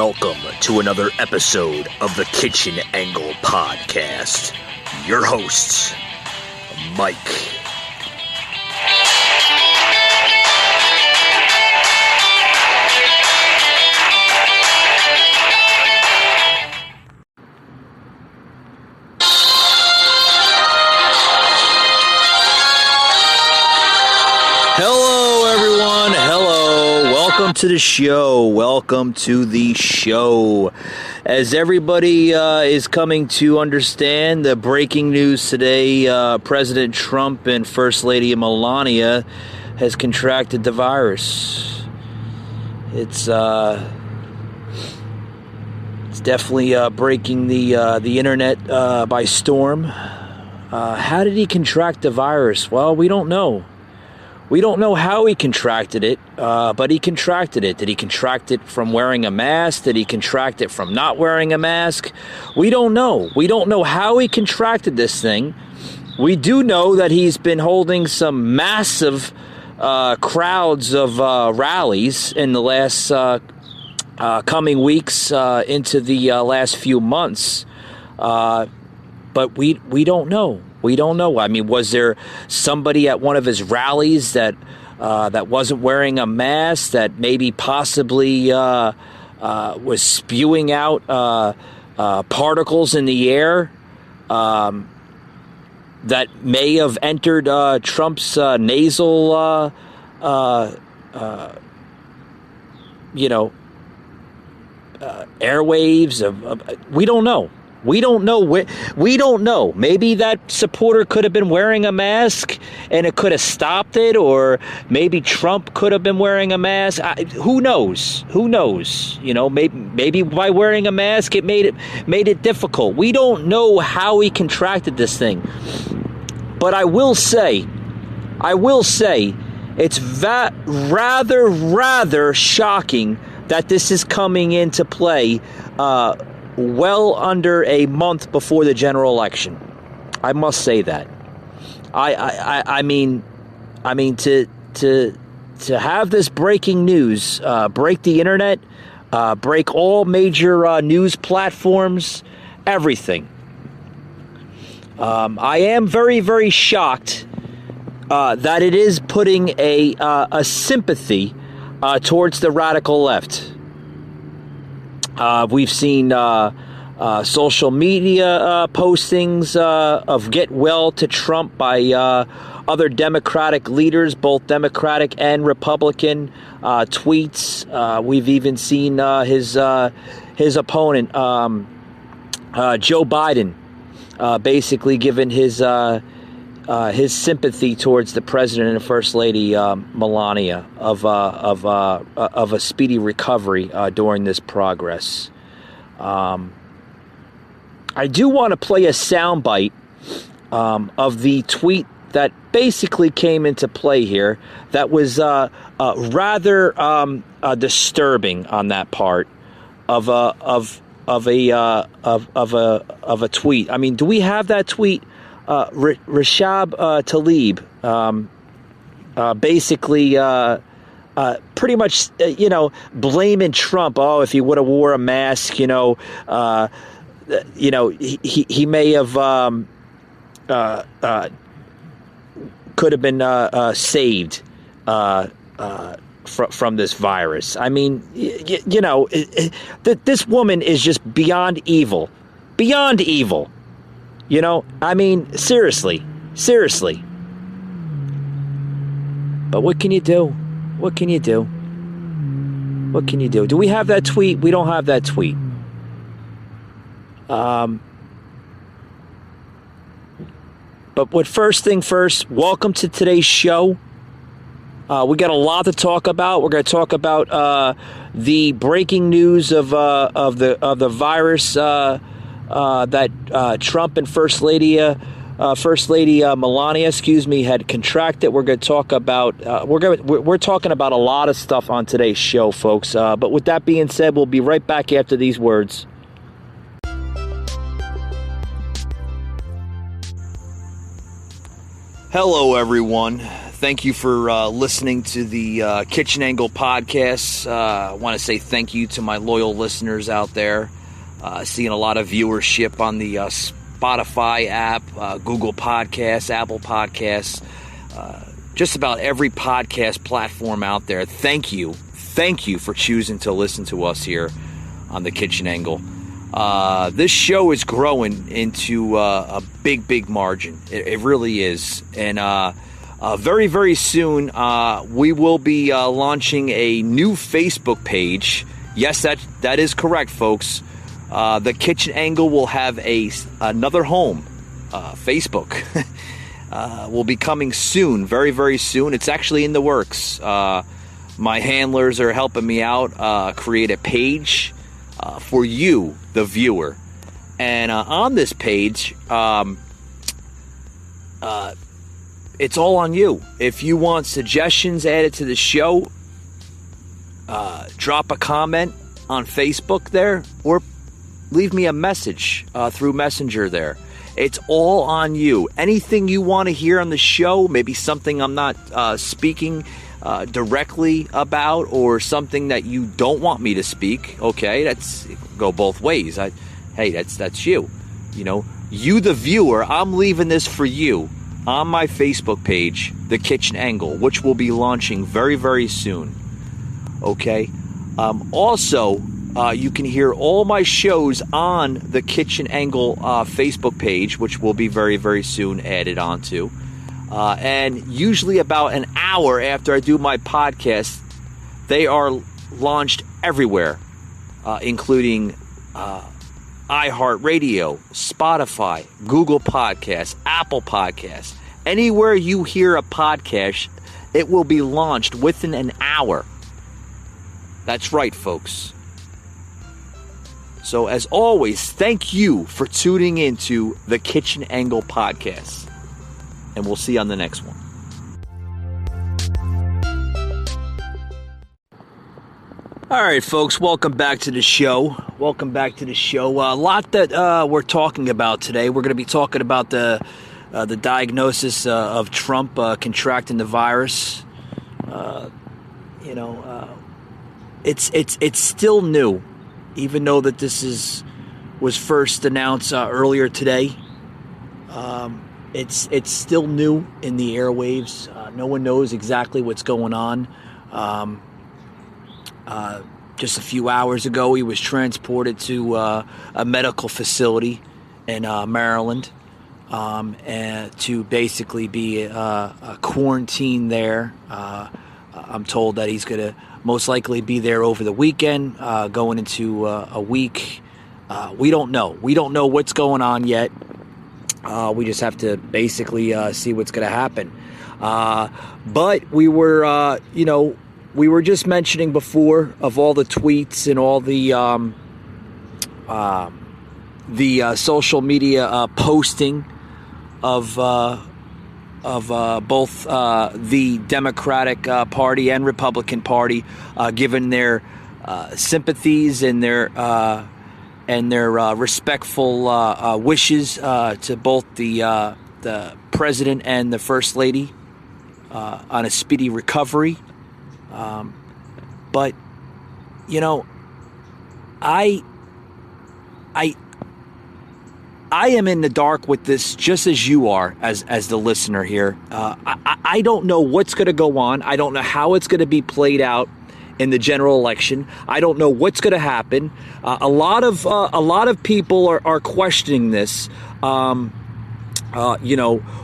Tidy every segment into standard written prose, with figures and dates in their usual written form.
welcome to another episode of the Kitchen Angle Podcast. Your hosts, Mike. Hello, everyone. Hello. Welcome to the show. Welcome to the show. As everybody is coming to understand the breaking news today, President Trump and First Lady Melania has contracted the virus. It's definitely breaking the internet by storm. How did he contract the virus? Well, we don't know. We don't know how he contracted it, but he contracted it. Did he contract it from wearing a mask? Did he contract it from not wearing a mask? We don't know. We don't know how he contracted this thing. We do know that he's been holding some massive crowds of rallies in the last coming weeks into the last few months. But we don't know. We don't know. I mean, was there somebody at one of his rallies that wasn't wearing a mask, that maybe possibly was spewing out particles in the air that may have entered Trump's nasal, airwaves? We don't know. We don't know. We don't know. Maybe that supporter could have been wearing a mask and it could have stopped it, or maybe Trump could have been wearing a mask. Who knows? Who knows? You know, maybe by wearing a mask it made it difficult. We don't know how he contracted this thing. But I will say, it's rather shocking that this is coming into play well under a month before the general election. I must say that. I mean to have this breaking news break the internet, break all major news platforms, everything. I am very, very shocked that it is putting a sympathy towards the radical left. We've seen social media postings of get well to Trump by other Democratic leaders, both Democratic and Republican tweets. We've even seen his opponent, Joe Biden, basically giving his sympathy towards the president and First Lady Melania of a speedy recovery during this progress. I do want to play a soundbite of the tweet that basically came into play here. That was rather disturbing on that part of a tweet. I mean, do we have that tweet? Rashab Tlaib, basically, pretty much, blaming Trump. Oh, if he would have wore a mask, he may have, could have been saved from this virus. I mean, this woman is just beyond evil. Beyond evil. I mean, seriously. But what can you do? What can you do? Do we have that tweet? We don't have that tweet. But first thing first, welcome to today's show. We got a lot to talk about. We're going to talk about the breaking news of the virus that Trump and First Lady Melania, had contracted. We're going to talk about we're talking about a lot of stuff on today's show, folks. But with that being said, we'll be right back after these words. Hello, everyone. Thank you for listening to the Kitchen Angle podcast. I want to say thank you to my loyal listeners out there. Seeing a lot of viewership on the Spotify app, Google Podcasts, Apple Podcasts, just about every podcast platform out there. Thank you. Thank you for choosing to listen to us here on the Kitchen Angle. This show is growing into a big margin. It really is. And very, very soon, we will be launching a new Facebook page. Yes, that is correct, folks. The Kitchen Angle will have another home, Facebook. Will be coming soon, very, very soon. It's actually in the works. My handlers are helping me out create a page for you, the viewer. And on this page, it's all on you. If you want suggestions added to the show, drop a comment on Facebook there, or leave me a message through Messenger there. It's all on you. Anything you want to hear on the show, maybe something I'm not speaking directly about, or something that you don't want me to speak. Okay, that's go both ways. Hey, that's you. You know, you the viewer. I'm leaving this for you on my Facebook page, The Kitchen Angle, which will be launching very, very soon. Okay. Also, you can hear all my shows on the Kitchen Angle Facebook page, which will be very, very soon added onto. And usually about an hour after I do my podcast, they are launched everywhere, including iHeartRadio, Spotify, Google Podcasts, Apple Podcasts. Anywhere you hear a podcast, it will be launched within an hour. That's right, folks. So, as always, thank you for tuning into the Kitchen Angle podcast. And we'll see you on the next one. All right, folks, welcome back to the show. Welcome back to the show. A lot that we're talking about today. We're going to be talking about the diagnosis of Trump contracting the virus. It's still new, even though that this was first announced earlier today. It's still new in the airwaves. No one knows exactly what's going on. Just a few hours ago, he was transported to a medical facility in Maryland, and to basically be a quarantine there. I'm told that he's going to most likely be there over the weekend, going into a week. We don't know. We don't know what's going on yet. We just have to basically see what's going to happen. But we were, we were just mentioning before of all the tweets and all the social media posting of both the Democratic Party and Republican Party giving their sympathies and their respectful wishes to both the President and the First Lady on a speedy recovery. But I am in the dark with this, just as you are, as the listener here. I don't know what's going to go on. I don't know how it's going to be played out in the general election. I don't know what's going to happen. A lot of people are questioning this.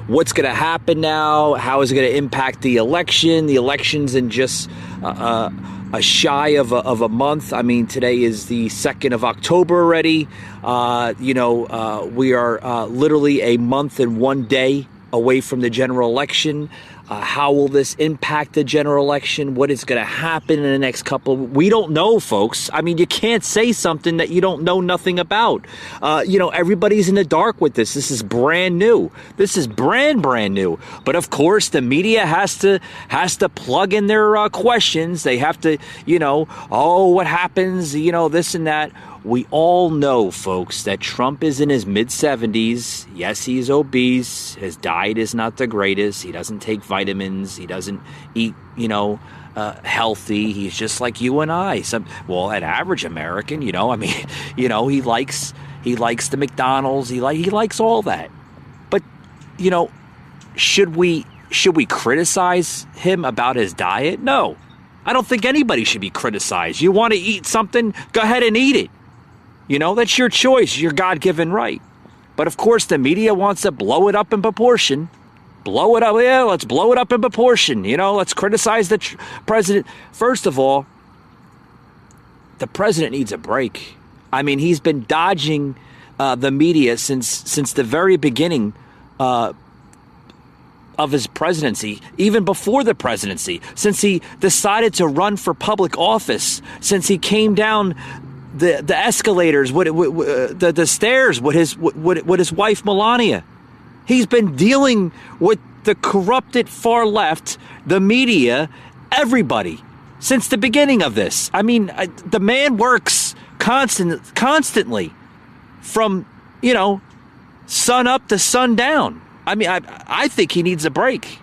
What's going to happen now? How is it going to impact the election? The election's in just a shy of a month. I mean, today is the 2nd of October already. We are literally a month and 1 day away from the general election. How will this impact the general election? What is going to happen in the next couple? We don't know, folks. I mean, you can't say something that you don't know nothing about. Everybody's in the dark with this. This is brand new. This is brand new. But of course, the media has to plug in their questions. They have to, what happens? This and that. We all know, folks, that Trump is in his mid-70s. Yes, he's obese. His diet is not the greatest. He doesn't take vitamins. He doesn't eat, healthy. He's just like you and I. An average American, he likes the McDonald's. He likes all that. But, should we criticize him about his diet? No. I don't think anybody should be criticized. You want to eat something? Go ahead and eat it. That's your choice, your God-given right. But of course, the media wants to blow it up in proportion. Blow it up. Yeah, let's blow it up in proportion. Let's criticize the president. First of all, the president needs a break. I mean, he's been dodging the media since the very beginning of his presidency, even before the presidency, since he decided to run for public office, since he came down the escalators, the stairs with his wife Melania. He's been dealing with the corrupted far left, the media, everybody since the beginning of this. I mean, the man works constantly from sun up to sun down. I mean, I think he needs a break,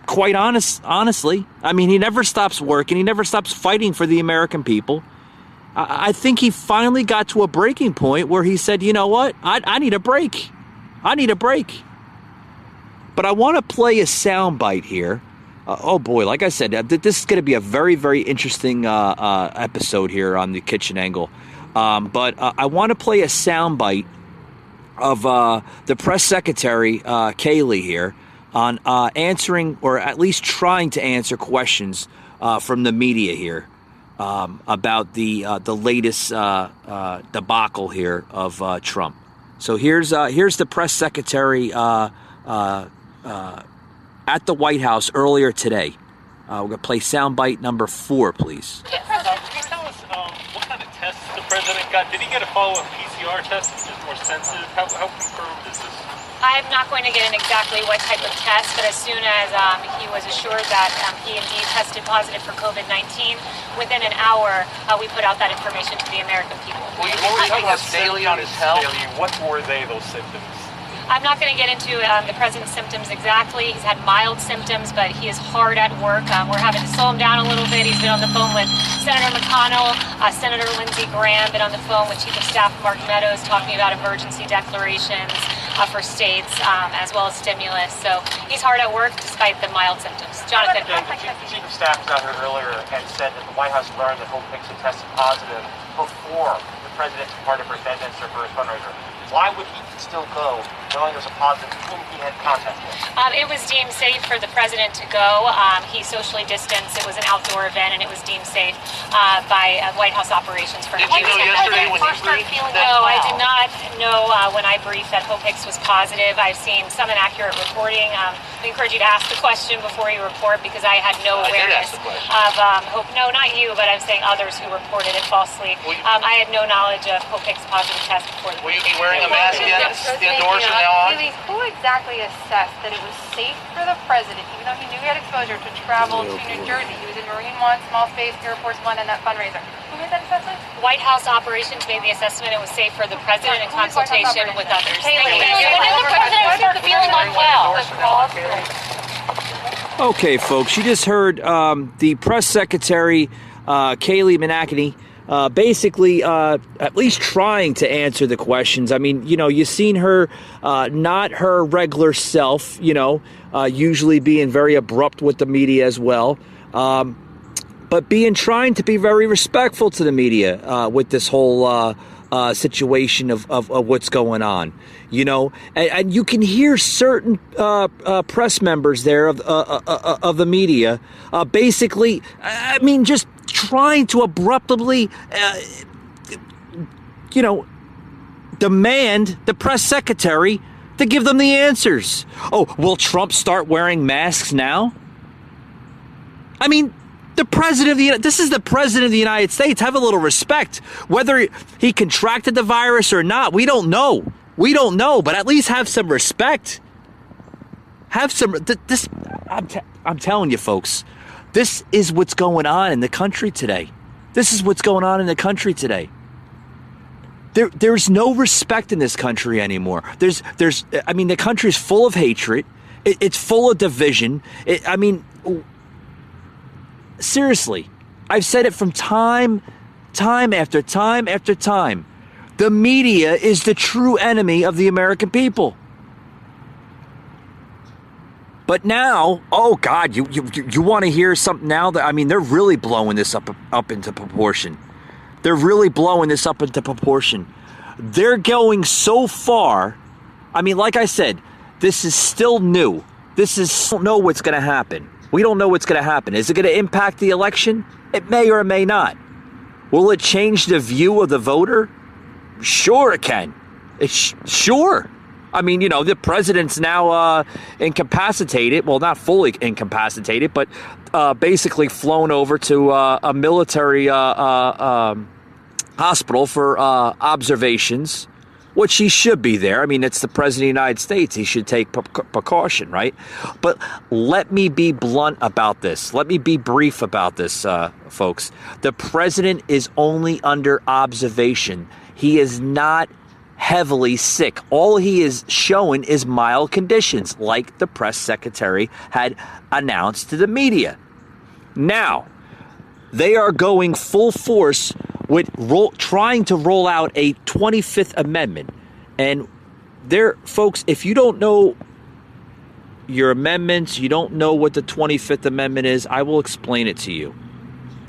quite honestly. I mean, he never stops working. He never stops fighting for the American people. I think he finally got to a breaking point where he said, you know what? I need a break. I need a break. But I want to play a soundbite here. Oh, boy, like I said, this is going to be a very, very interesting episode here on the Kitchen Angle. But I want to play a soundbite of the press secretary, Kayleigh, here on answering, or at least trying to answer questions from the media here about the latest debacle here of Trump. So here's the press secretary at the White House earlier today. We're going to play soundbite number 4, please. Can you tell us what kind of tests the president got? Did he get a follow-up PCR test, which is more sensitive? How confirmed is this? I'm not going to get in exactly what type of test, but as soon as he was assured that he indeed tested positive for COVID-19, within an hour, we put out that information to the American people. Well, you were telling us daily on his health. What were those symptoms? I'm not going to get into the president's symptoms exactly. He's had mild symptoms, but he is hard at work. We're having to slow him down a little bit. He's been on the phone with Senator McConnell, Senator Lindsey Graham, been on the phone with Chief of Staff Mark Meadows talking about emergency declarations for states, as well as stimulus. So he's hard at work despite the mild symptoms. Jonathan. The Chief of Staff was out here earlier and said that the White House learned that Hope Hicks had tested positive before the president departed for Bedminster for his fundraiser. Why would he still go, knowing there was a positive whom he had contact with? It was deemed safe for the president to go. He socially distanced. It was an outdoor event, and it was deemed safe by White House operations for him. Did you know yesterday when you briefed? No, I did not know when I briefed that Hope Hicks was positive. I've seen some inaccurate reporting. I encourage you to ask the question before you report, because I had no awareness of Hope. No, not you, but I'm saying others who reported it falsely. I had no knowledge of Hope Hicks' positive test before the. Will you be wearing a mask indoors from now on? Who exactly assessed that it was safe for the president, even though he knew he had exposure, to travel to New Jersey? He was in Marine One, Small Space, Air Force One, and that fundraiser. Who made that assessment? White House operations made the assessment it was safe for the president in consultation with others. The president started feeling unwell. Okay, folks, you just heard the press secretary, Kayleigh McEnany, basically at least trying to answer the questions. I mean, you've seen her, not her regular self, usually being very abrupt with the media as well, but trying to be very respectful to the media with this whole situation of what's going on, and you can hear certain press members there of the media basically, I mean, just trying to abruptly, demand the press secretary to give them the answers. Oh, will Trump start wearing masks now? I mean, this is the president of the United States. Have a little respect. Whether he contracted the virus or not, we don't know. But at least have some respect. Have some. I'm telling you, folks. This is what's going on in the country today. There's no respect in this country anymore. The country's full of hatred. It's full of division. Seriously, I've said it from time after time after time. The media is the true enemy of the American people. But now, oh God, you want to hear something now that, they're really blowing this up into proportion. They're really blowing this up into proportion. They're going so far. Like I said, this is still new. We don't know what's going to happen. We don't know what's going to happen. Is it going to impact the election? It may or may not. Will it change the view of the voter? Sure it can. Sure. The president's now incapacitated. Well, not fully incapacitated, but basically flown over to a military hospital for observations, which he should be there. It's the president of the United States. He should take precaution, right? But let me be blunt about this. Let me be brief about this, folks. The president is only under observation. He is not heavily sick. All he is showing is mild conditions, like the press secretary had announced to the media. Now, they are going full force with trying to roll out a 25th Amendment. And folks, if you don't know your amendments, you don't know what the 25th Amendment is, I will explain it to you.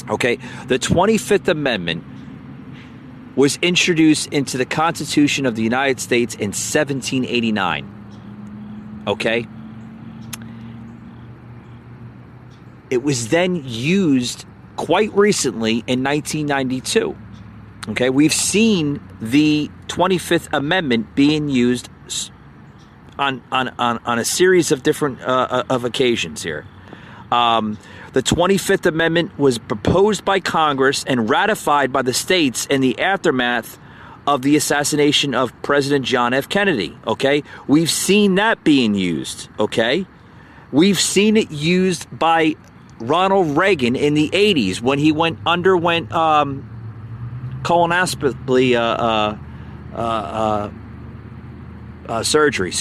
Okay? The 25th Amendment was introduced into the Constitution of the United States in 1789. Okay? It was then used quite recently in 1992. Okay? We've seen the 25th Amendment being used on a series of different of occasions here. The 25th Amendment was proposed by Congress and ratified by the states in the aftermath of the assassination of President John F. Kennedy, okay? We've seen that being used, okay? We've seen it used by Ronald Reagan in the 80s when he underwent colonoscopy surgery,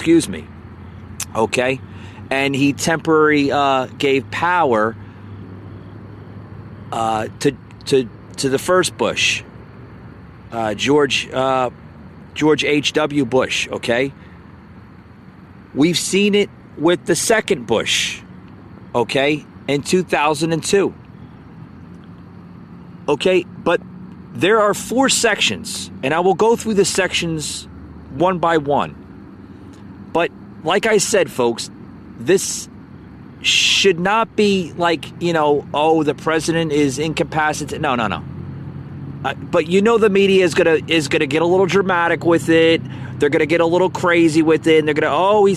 okay? And he temporarily gave power to the first Bush, George H.W. Bush, okay? We've seen it with the second Bush, okay, in 2002. Okay, but there are 4 sections, and I will go through the sections one by one. But like I said, folks, this should not be like, the president is incapacitated. No. But the media is gonna get a little dramatic with it. They're gonna get a little crazy with it, and they're gonna,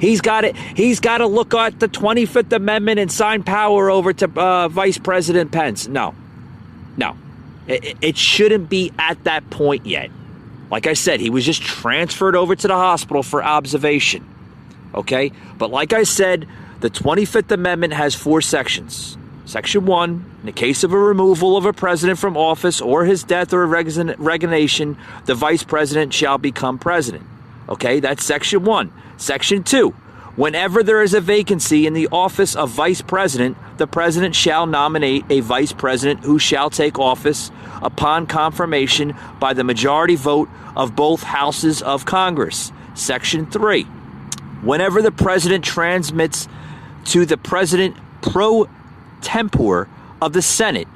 he's got to look at the 25th Amendment and sign power over to Vice President Pence. No, it shouldn't be at that point yet. Like I said, he was just transferred over to the hospital for observation. Okay, but like I said, the 25th Amendment has 4 sections. Section 1, in the case of a removal of a president from office or his death or resignation, the vice president shall become president. Okay, that's Section 1. Section 2, whenever there is a vacancy in the office of vice president, the president shall nominate a vice president who shall take office upon confirmation by the majority vote of both houses of Congress. Section 3, whenever the president transmits to the president pro tempore of the Senate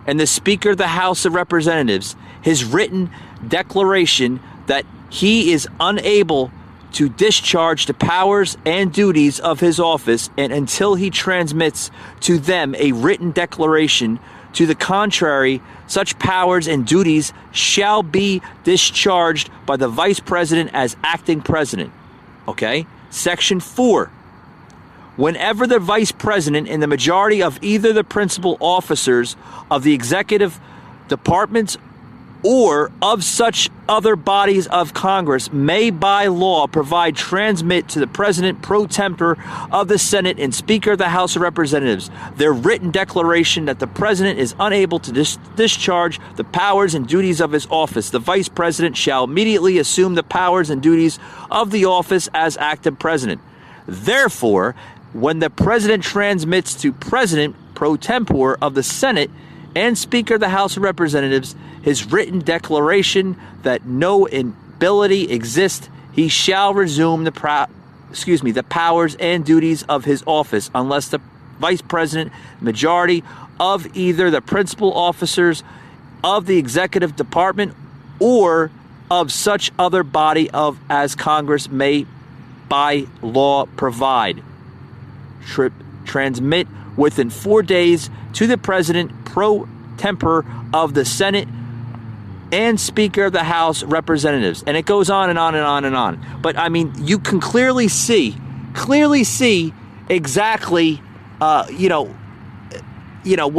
and the Speaker of the House of Representatives his written declaration that he is unable to discharge the powers and duties of his office, and until he transmits to them a written declaration to the contrary, such powers and duties shall be discharged by the Vice President as acting president. Okay? Section 4. Whenever the Vice President and the majority of either the principal officers of the executive departments or of such other bodies of Congress may by law provide transmit to the President pro tempore of the Senate and Speaker of the House of Representatives their written declaration that the President is unable to discharge the powers and duties of his office. The Vice President shall immediately assume the powers and duties of the office as acting President. Therefore, when the President transmits to President pro tempore of the Senate and Speaker of the House of Representatives his written declaration that no inability exists, he shall resume the powers and duties of his office unless the Vice President, majority of either the principal officers of the Executive Department or of such other body of as Congress may by law provide, transmit within 4 days to the President pro tempore of the Senate and Speaker of the House of Representatives. And it goes on and on and on and on. But I mean, you can clearly see exactly, what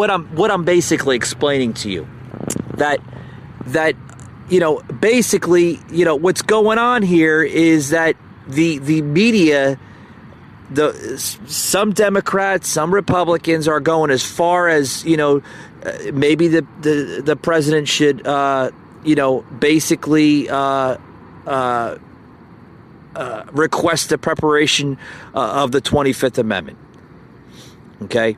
I'm basically explaining to you. That basically, what's going on here is that the media, some Democrats, some Republicans are going as far as, maybe the president should, basically request the preparation of the 25th Amendment. Okay?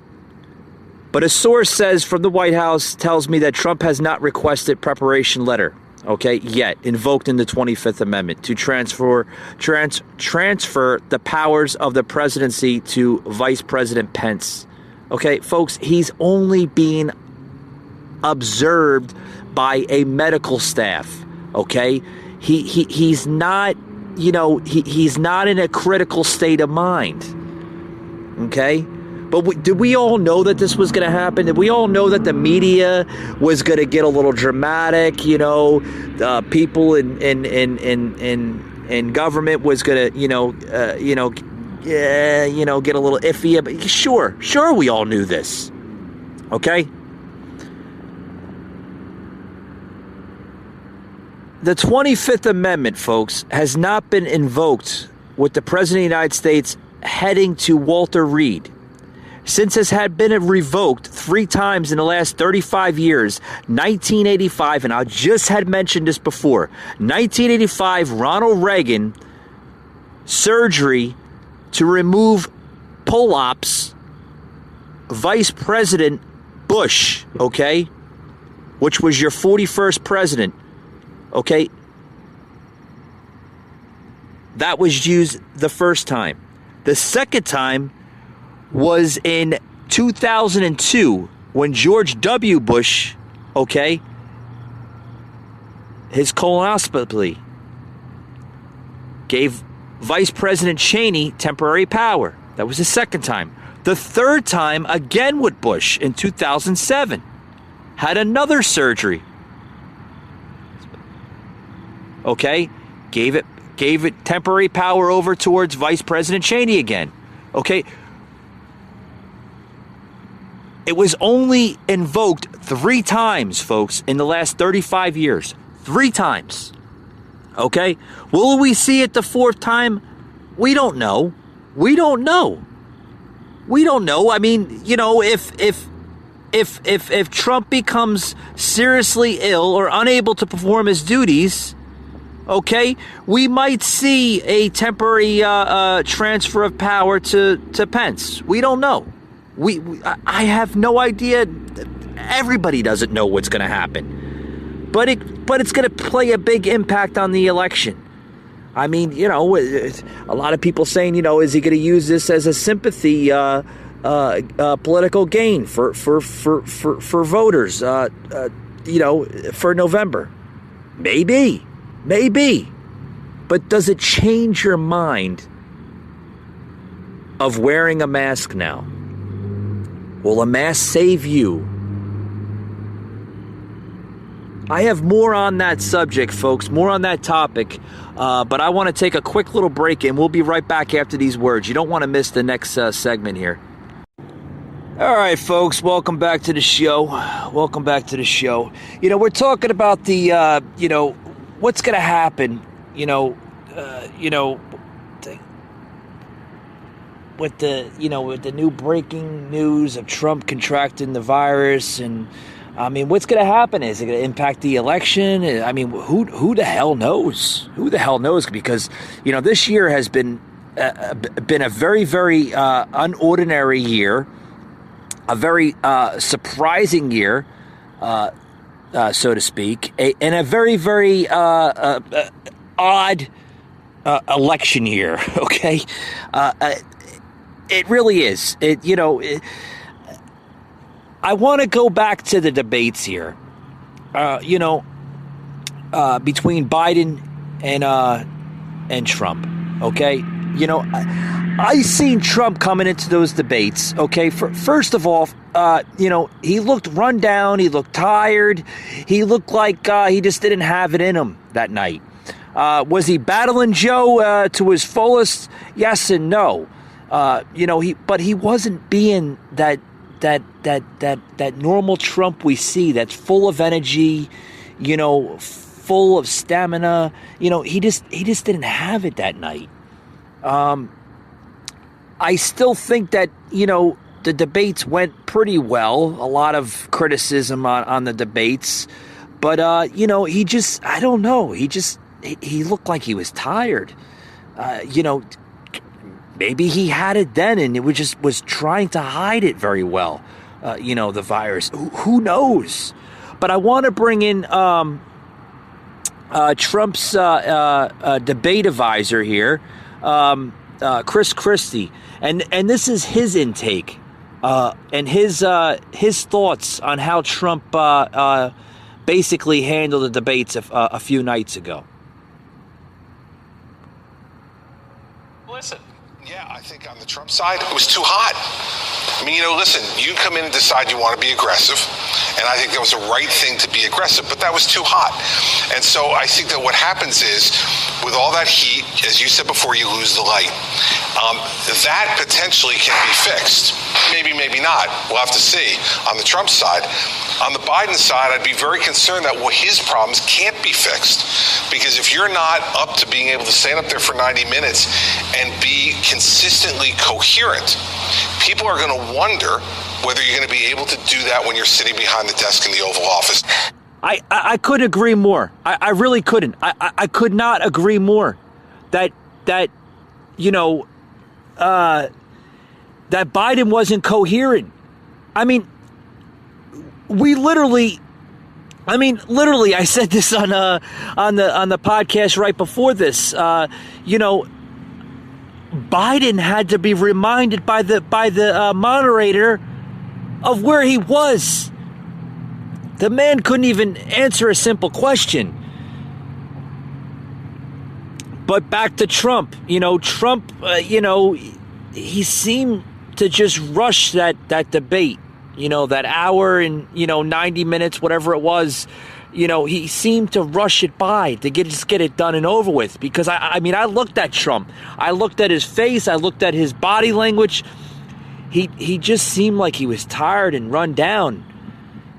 But a source says from the White House tells me that Trump has not requested preparation letter, yet, invoked in the 25th Amendment to transfer the powers of the presidency to Vice President Pence. Okay, folks, he's only being observed by a medical staff. Okay, he's not, he's not in a critical state of mind. Okay, but did we all know that this was going to happen? Did we all know that the media was going to get a little dramatic? People in government was going to, get a little iffy. But sure, we all knew this. Okay. The 25th Amendment, folks, has not been invoked with the President of the United States heading to Walter Reed. Since it had been revoked 3 times in the last 35 years, 1985, and I just had mentioned this before, 1985, Ronald Reagan, surgery to remove polyps, Vice President Bush, which was your 41st president, that was used the first time. The second time was in 2002 when George W. Bush, his colonoscopy gave Vice President Cheney temporary power. That was the second time. The third time, again with Bush in 2007, had another surgery. Gave it temporary power over towards Vice President Cheney again. It was only invoked 3 times, folks, in the last 35 years. 3 times. Will we see it the 4th time? We don't know. I mean, if Trump becomes seriously ill or unable to perform his duties, we might see a temporary transfer of power to Pence. We don't know. I have no idea. Everybody doesn't know what's going to happen, but it's going to play a big impact on the election. I mean, a lot of people saying, is he going to use this as a sympathy political gain for voters, for November? Maybe, but does it change your mind of wearing a mask now? Will a mask save you? I have more on that subject, folks, more on that topic, but I want to take a quick little break, and we'll be right back after these words. You don't want to miss the next segment here. All right, folks, welcome back to the show. Welcome back to the show. We're talking about the, what's going to happen, with the new breaking news of Trump contracting the virus. And, what's going to happen? Is it going to impact the election? Who the hell knows? Who the hell knows? Because, this year has been a very, very unordinary year. A very surprising year, so to speak, and a very, very odd election year. Okay, it really is. I want to go back to the debates here. Between Biden and Trump. Okay, I seen Trump coming into those debates, okay? First of all, he looked run down. He looked tired. He looked like he just didn't have it in him that night. Was he battling Joe to his fullest? Yes and no. But he wasn't being that normal Trump we see that's full of energy, full of stamina. He just didn't have it that night. I still think that, the debates went pretty well. A lot of criticism on the debates. But, he just, I don't know. He looked like he was tired. Maybe he had it then and it was trying to hide it very well. The virus. Who knows? But I want to bring in Trump's debate advisor here, Chris Christie. And this is his intake and his thoughts on how Trump basically handled the debates a few nights ago. Listen. Yeah, I think on the Trump side, it was too hot. Listen, you come in and decide you want to be aggressive, and I think that was the right thing to be aggressive, but that was too hot. And so I think that what happens is, with all that heat, as you said before, you lose the light. That potentially can be fixed. Maybe, maybe not. We'll have to see on the Trump side. On the Biden side, I'd be very concerned that his problems can't be fixed. Because if you're not up to being able to stand up there for 90 minutes and be consistently coherent, people are going to wonder whether you're going to be able to do that when you're sitting behind the desk in the Oval Office. I couldn't agree more. I really couldn't. I could not agree more that Biden wasn't coherent. Literally, I said this on the podcast right before this. Biden had to be reminded by the moderator of where he was. The man couldn't even answer a simple question. But back to Trump. Trump, he seemed to just rush that debate. That hour and, 90 minutes, whatever it was. He seemed to rush it by to just get it done and over with. Because, I looked at Trump. I looked at his face. I looked at his body language. He just seemed like he was tired and run down.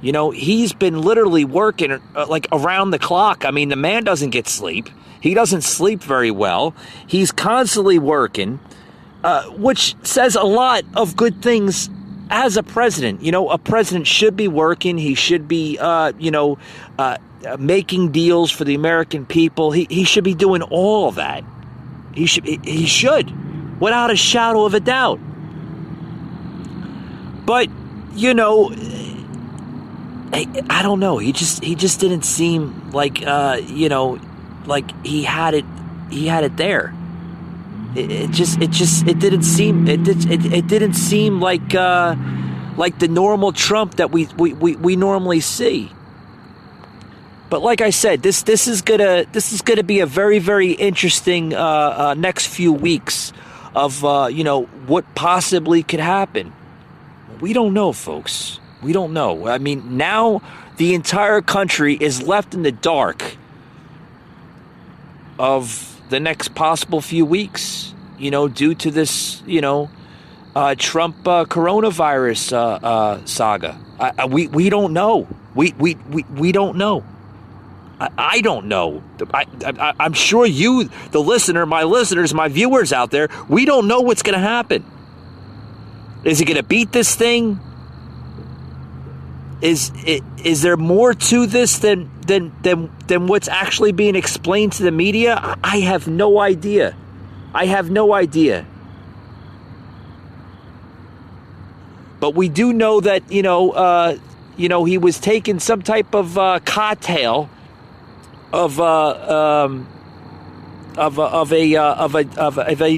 He's been literally working like around the clock. The man doesn't get sleep. He doesn't sleep very well. He's constantly working, which says a lot of good things as a president. A president should be working. He should be, making deals for the American people. He should be doing all of that. He should, without a shadow of a doubt. But, I don't know. He just didn't seem like, like he had it there. It didn't seem like the normal Trump that we normally see. But like I said, this is gonna be a very, very interesting next few weeks of what possibly could happen. We don't know, folks. We don't know. Now the entire country is left in the dark of the next possible few weeks, due to this, Trump coronavirus saga. We don't know. We don't know. I don't know. I'm sure you, the listener, my listeners, my viewers out there, we don't know what's going to happen. Is it going to beat this thing? Is there more to this than what's actually being explained to the media? I have no idea. I have no idea. But we do know that he was taking some type of cocktail of a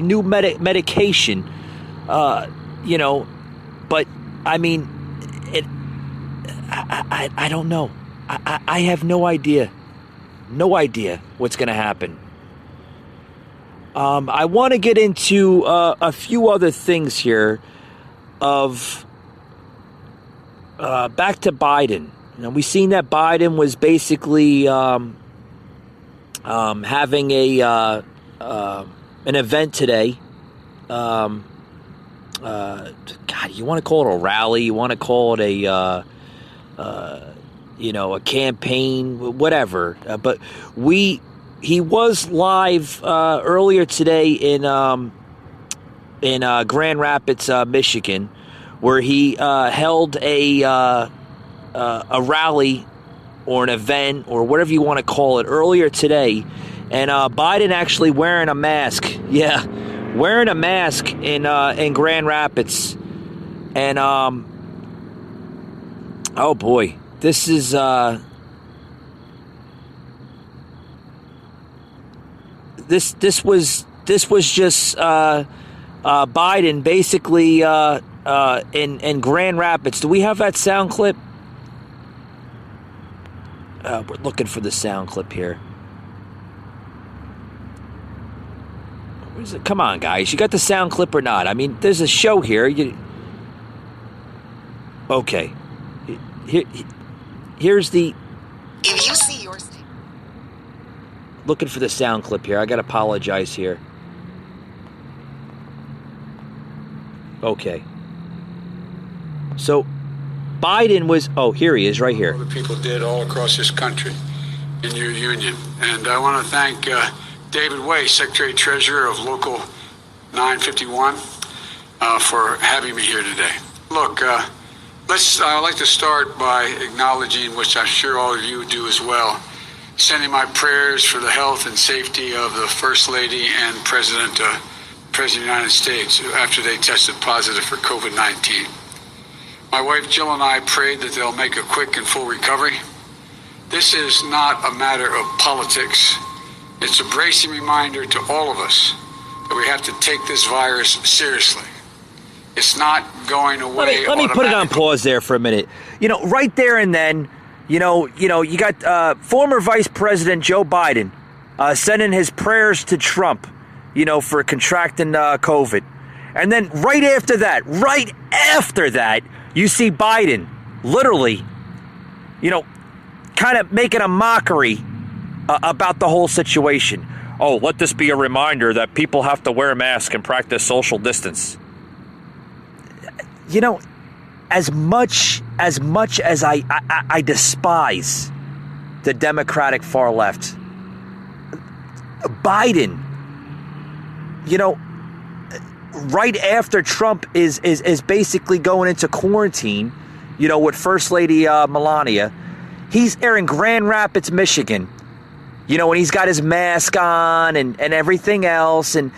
new medication, but I mean, I don't know. I have no idea what's going to happen. I want to get into a few other things here. Back to Biden. We've seen that Biden was basically having an event today. God, you want to call it a rally? You want to call it a campaign, whatever. But he was live earlier today in Grand Rapids, Michigan, where he held a rally or an event or whatever you want to call it earlier today, and Biden actually wearing a mask. Yeah, wearing a mask in Grand Rapids, and oh boy, this is this was just Biden basically in Grand Rapids. Do we have that sound clip? We're looking for the sound clip here. Where's it? Come on, guys. You got the sound clip or not? I mean, there's a show here. Okay. Here's the... If you see your... Looking for the sound clip here. I got to apologize here. Okay. So, Biden was... Oh, here he is, right here. All the people did all across this country in your union. And I want to thank David Way, Secretary-Treasurer of Local 951, for having me here today. Look, I'd like to start by acknowledging, which I'm sure all of you do as well, sending my prayers for the health and safety of the First Lady and President of the United States after they tested positive for COVID-19. My wife Jill and I prayed that they'll make a quick and full recovery. This is not a matter of politics. It's a bracing reminder to all of us that we have to take this virus seriously. It's not going away. Let me put it on pause there for a minute. Right there and then, you got former Vice President Joe Biden sending his prayers to Trump, for contracting COVID. And then right after that, you see Biden literally, kind of making a mockery about the whole situation. Oh, let this be a reminder that people have to wear a mask and practice social distance. As much as I despise the Democratic far left, Biden, right after Trump is basically going into quarantine, with First Lady Melania, he's there in Grand Rapids, Michigan, and he's got his mask on and everything else, and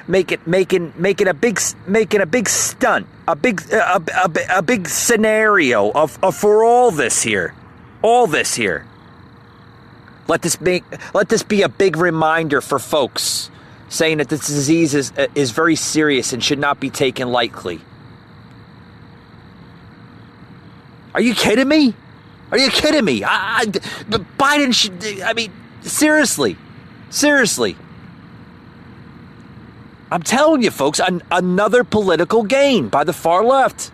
making a big stunt, a big scenario of for all this here. Let this be a big reminder for folks, saying that this disease is very serious and should not be taken lightly. Are you kidding me? Biden should. I mean, seriously. I'm telling you, folks, another political gain by the far left.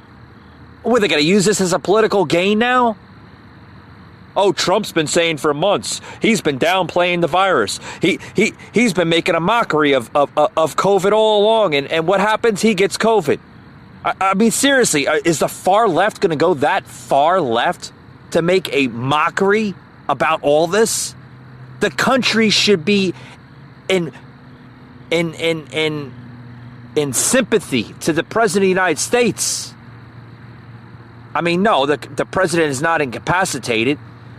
Were they going to use this as a political gain now? Oh, Trump's been saying for months he's been downplaying the virus. He's been making a mockery of COVID all along, and what happens? He gets COVID. I mean, seriously, is the far left going to go that far left to make a mockery about all this? The country should be in sympathy to the President of the United States. I mean, no, the President is not incapacitated.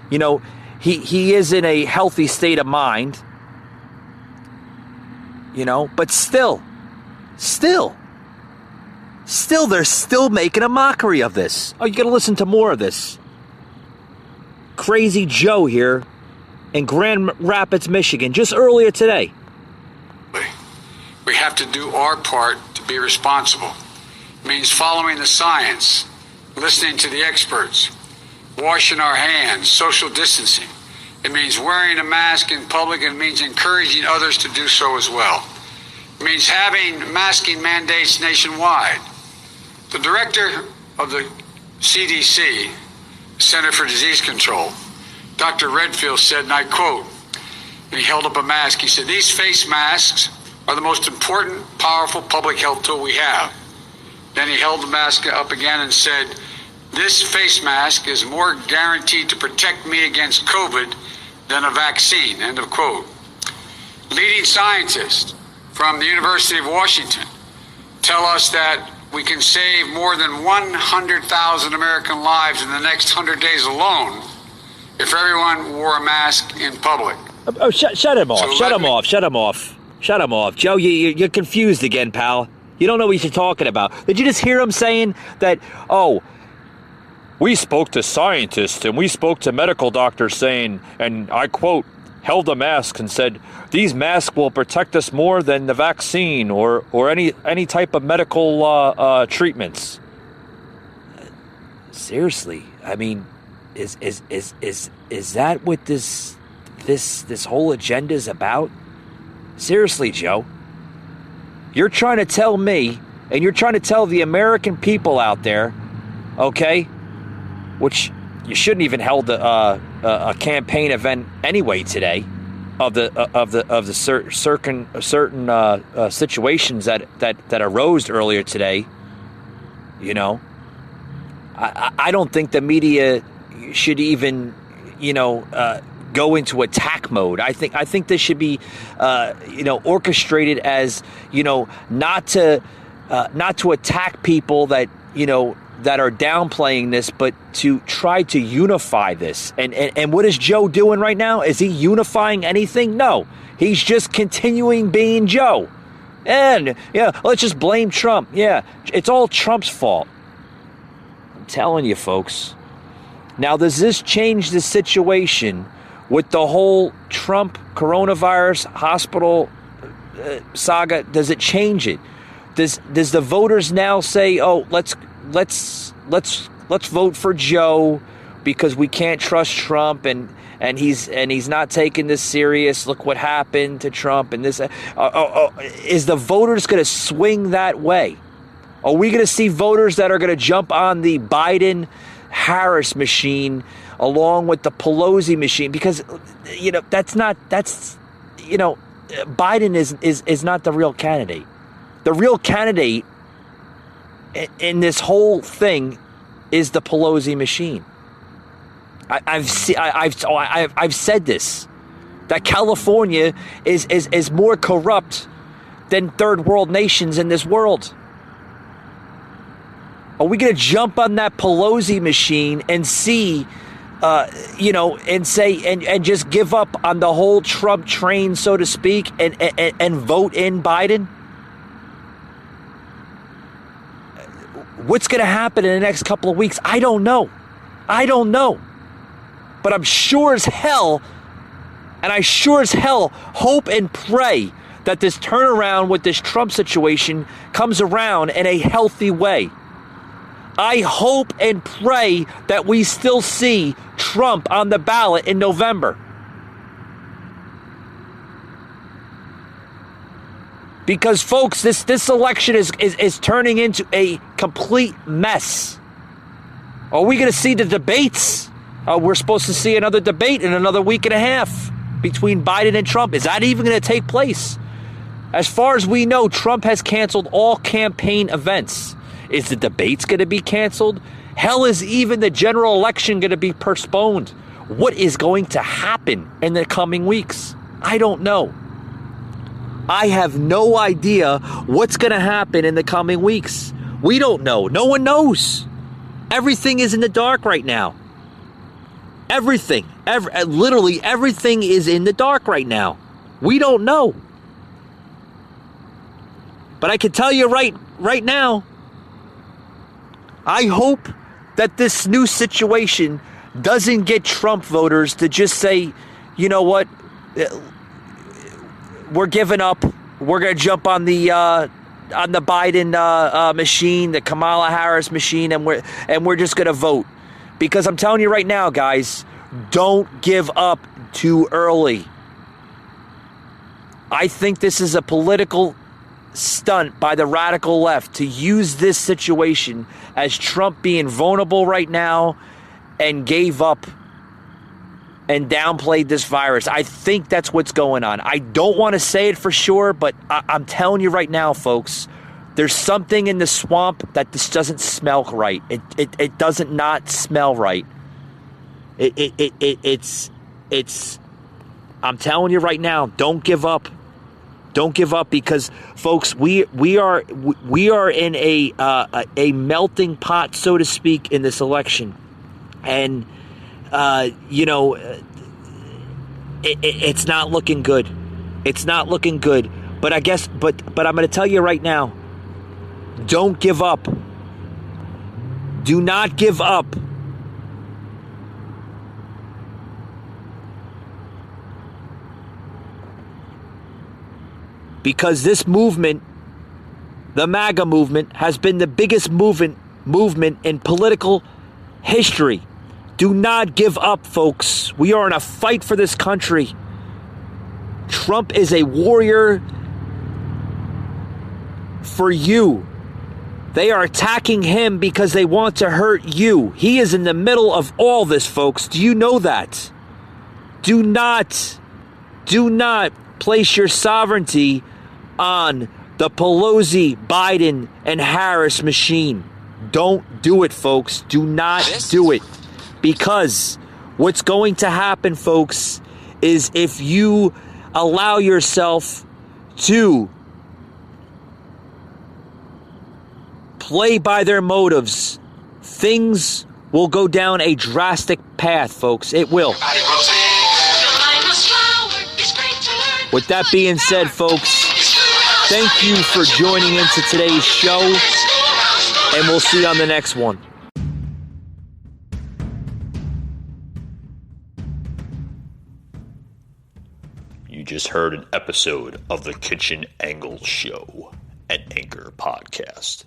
You know, he is in a healthy state of mind. You know, but still, they're still making a mockery of this. Oh, you got to listen to more of this. Crazy Joe here in Grand Rapids, Michigan, just earlier today. We have to do our part to be responsible. It means following the science, listening to the experts, washing our hands, social distancing. It means wearing a mask in public. It means encouraging others to do so as well. It means having masking mandates nationwide. The director of the CDC, Center for Disease Control, Dr. Redfield said, and I quote, and he held up a mask, he said, "These face masks are the most important, powerful public health tool we have." Then he held the mask up again and said, "This face mask is more guaranteed to protect me against COVID than a vaccine," end of quote. Leading scientists from the University of Washington tell us that we can save more than 100,000 American lives in the next 100 days alone if everyone wore a mask in public. Oh, shut him off. Shut him off. Joe, you're confused again, pal. You don't know what you're talking about. Did you just hear him saying that, we spoke to scientists and we spoke to medical doctors saying, and I quote, held a mask and said, "These masks will protect us more than the vaccine or any type of medical treatments." Seriously, I mean, is that what this whole agenda is about? Seriously, Joe, you're trying to tell me, and you're trying to tell the American people out there, okay, which you shouldn't even held a campaign event anyway today, of the certain situations that arose earlier today. You know, I don't think the media should even, go into attack mode. I think this should be, orchestrated as, not to attack people that, that are downplaying this, but to try to unify this. And what is Joe doing right now? Is he unifying anything? No. He's just continuing being Joe. And, let's just blame Trump. Yeah, it's all Trump's fault. I'm telling you, folks. Now, does this change the situation with the whole Trump coronavirus hospital saga? Does it change it? Does the voters now say, "Oh, let's vote for Joe because we can't trust Trump and he's not taking this serious. Look what happened to Trump and this." Is the voters going to swing that way? Are we going to see voters that are going to jump on the Biden-Harris machine along with the Pelosi machine? Because Biden is not the real candidate. The real candidate in this whole thing is the Pelosi machine. I've said this, that California is more corrupt than third world nations in this world. Are we going to jump on that Pelosi machine and see, and say and just give up on the whole Trump train, so to speak, and vote in Biden? What's going to happen in the next couple of weeks? I don't know. But I'm sure as hell, and I sure as hell hope and pray that this turnaround with this Trump situation comes around in a healthy way. I hope and pray that we still see Trump on the ballot in November. Because, folks, this election is turning into a complete mess. Are we going to see the debates? We're supposed to see another debate in another week and a half between Biden and Trump. Is that even going to take place? As far as we know, Trump has canceled all campaign events. Is the debates going to be canceled? Hell, is even the general election going to be postponed? What is going to happen in the coming weeks? I don't know. I have no idea what's going to happen in the coming weeks. We don't know. No one knows. Everything is in the dark right now. Everything. Literally everything is in the dark right now. We don't know. But I can tell you right now, I hope that this new situation doesn't get Trump voters to just say, you know what, we're giving up. We're going to jump on the Biden machine, the Kamala Harris machine, and we're just going to vote. Because I'm telling you right now, guys, don't give up too early. I think this is a political stunt by the radical left to use this situation as Trump being vulnerable right now and gave up and downplayed this virus. I think that's what's going on. I don't want to say it for sure, but I'm telling you right now, folks, there's something in the swamp that this doesn't smell right. It doesn't not smell right. It's I'm telling you right now, don't give up. Don't give up, because folks, we are in a melting pot, so to speak, in this election. And it's not looking good. It's not looking good. But I guess but I'm going to tell you right now, don't give up. Do not give up. Because this movement, the MAGA movement, has been the biggest movement in political history. Do not give up, folks. We are in a fight for this country. Trump is a warrior for you. They are attacking him because they want to hurt you. He is in the middle of all this, folks. Do you know that? Do not place your sovereignty on the Pelosi, Biden, and Harris machine. Don't do it, folks. Do not do it. Because what's going to happen, folks, is if you allow yourself to play by their motives, things will go down a drastic path, folks. It will. With that being said, folks, thank you for joining into today's show, and we'll see you on the next one. You just heard an episode of the Kitchen Angle Show, an Anchor podcast.